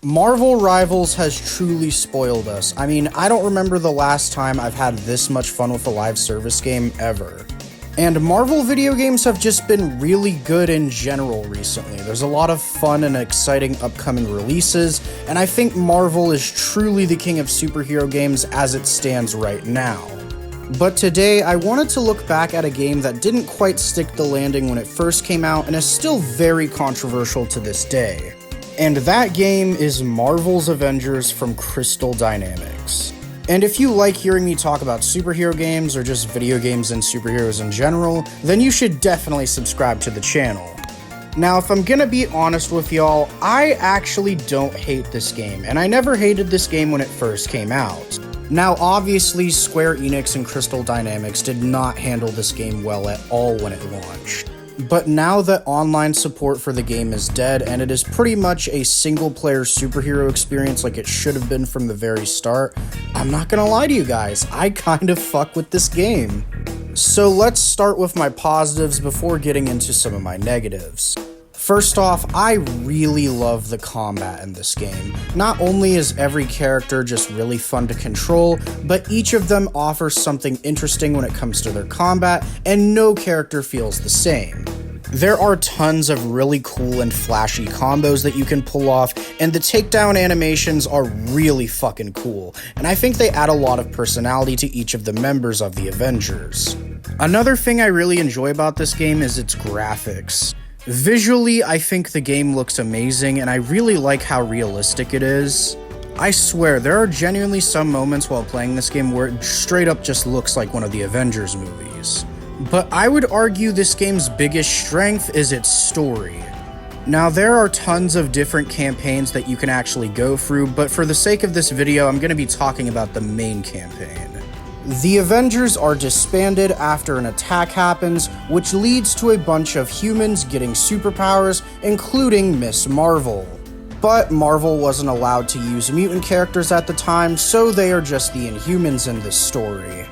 Marvel Rivals has truly spoiled us. I mean, I don't remember the last time I've had this much fun with a live service game ever. And Marvel video games have just been really good in general recently. There's a lot of fun and exciting upcoming releases, and I think Marvel is truly the king of superhero games as it stands right now. But today, I wanted to look back at a game that didn't quite stick the landing when it first came out and is still very controversial to this day. And that game is Marvel's Avengers from Crystal Dynamics. And if you like hearing me talk about superhero games or just video games and superheroes in general, then you should definitely subscribe to the channel. Now, if I'm gonna be honest with y'all, I actually don't hate this game, and I never hated this game when it first came out. Now, obviously, Square Enix and Crystal Dynamics did not handle this game well at all when it launched. But now that online support for the game is dead, and it is pretty much a single-player superhero experience like it should have been from the very start, I'm not gonna lie to you guys, I kind of fuck with this game. So let's start with my positives before getting into some of my negatives. First off, I really love the combat in this game. Not only is every character just really fun to control, but each of them offers something interesting when it comes to their combat, and no character feels the same. There are tons of really cool and flashy combos that you can pull off, and the takedown animations are really fucking cool, and I think they add a lot of personality to each of the members of the Avengers. Another thing I really enjoy about this game is its graphics. Visually, I think the game looks amazing, and I really like how realistic it is. I swear, there are genuinely some moments while playing this game where it straight up just looks like one of the Avengers movies. But I would argue this game's biggest strength is its story. Now, there are tons of different campaigns that you can actually go through, but for the sake of this video, I'm going to be talking about the main campaign. The Avengers are disbanded after an attack happens, which leads to a bunch of humans getting superpowers, including Miss Marvel. But Marvel wasn't allowed to use mutant characters at the time, so they are just the Inhumans in this story.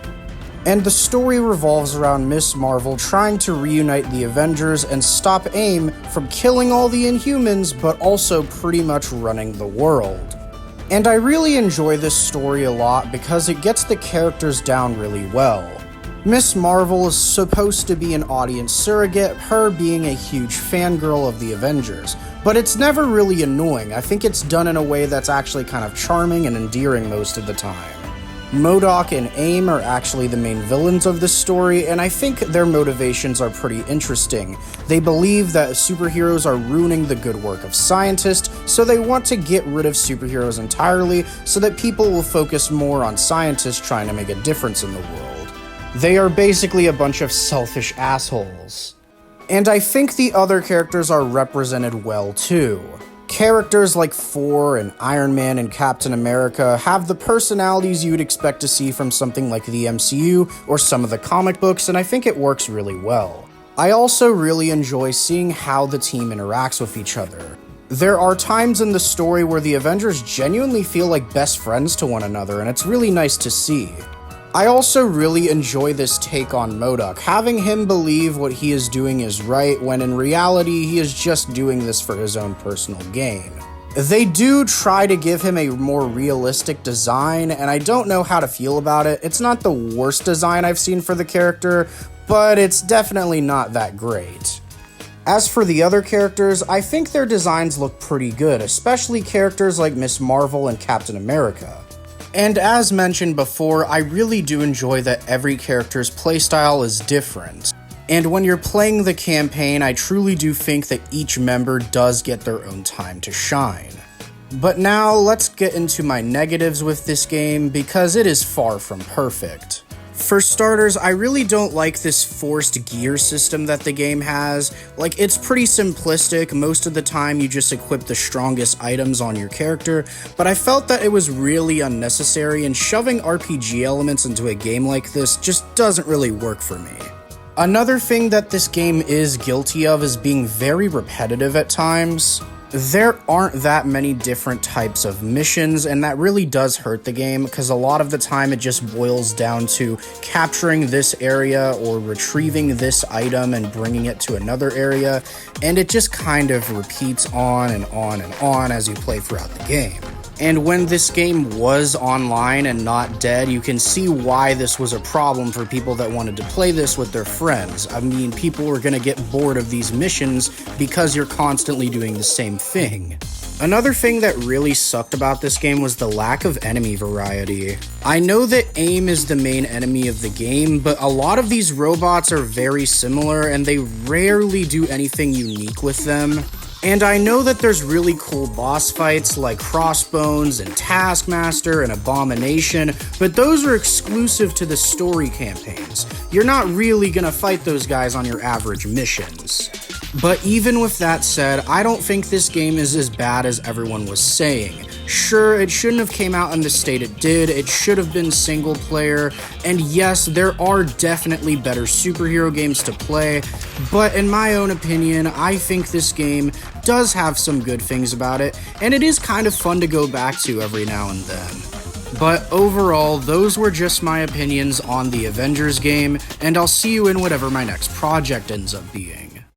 And the story revolves around Miss Marvel trying to reunite the Avengers and stop AIM from killing all the Inhumans, but also pretty much running the world. And I really enjoy this story a lot because it gets the characters down really well. Miss Marvel is supposed to be an audience surrogate, her being a huge fangirl of the Avengers, but it's never really annoying. I think it's done in a way that's actually kind of charming and endearing most of the time. MODOK and AIM are actually the main villains of this story, and I think their motivations are pretty interesting. They believe that superheroes are ruining the good work of scientists, so they want to get rid of superheroes entirely so that people will focus more on scientists trying to make a difference in the world. They are basically a bunch of selfish assholes. And I think the other characters are represented well too. Characters like Thor and Iron Man and Captain America have the personalities you would expect to see from something like the MCU or some of the comic books, and I think it works really well. I also really enjoy seeing how the team interacts with each other. There are times in the story where the Avengers genuinely feel like best friends to one another, and it's really nice to see. I also really enjoy this take on MODOK, having him believe what he is doing is right when in reality he is just doing this for his own personal gain. They do try to give him a more realistic design, and I don't know how to feel about it. It's not the worst design I've seen for the character, but it's definitely not that great. As for the other characters, I think their designs look pretty good, especially characters like Miss Marvel and Captain America. And as mentioned before, I really do enjoy that every character's playstyle is different. And when you're playing the campaign, I truly do think that each member does get their own time to shine. But now, let's get into my negatives with this game, because it is far from perfect. For starters, I really don't like this forced gear system that the game has. Like, it's pretty simplistic. Most of the time you just equip the strongest items on your character, but I felt that it was really unnecessary, and shoving RPG elements into a game like this just doesn't really work for me. Another thing that this game is guilty of is being very repetitive at times. There aren't that many different types of missions, and that really does hurt the game, because a lot of the time it just boils down to capturing this area or retrieving this item and bringing it to another area, and it just kind of repeats on and on and on as you play throughout the game. And when this game was online and not dead, you can see why this was a problem for people that wanted to play this with their friends. I mean, people were gonna get bored of these missions because you're constantly doing the same thing. Another thing that really sucked about this game was the lack of enemy variety. I know that aim is the main enemy of the game, but a lot of these robots are very similar and they rarely do anything unique with them. And I know that there's really cool boss fights like Crossbones and Taskmaster and Abomination, but those are exclusive to the story campaigns. You're not really gonna fight those guys on your average missions. But even with that said, I don't think this game is as bad as everyone was saying. Sure, it shouldn't have came out in the state it did, it should have been single player, and yes, there are definitely better superhero games to play, but in my own opinion, I think this game does have some good things about it, and it is kind of fun to go back to every now and then. But overall, those were just my opinions on the Avengers game, and I'll see you in whatever my next project ends up being.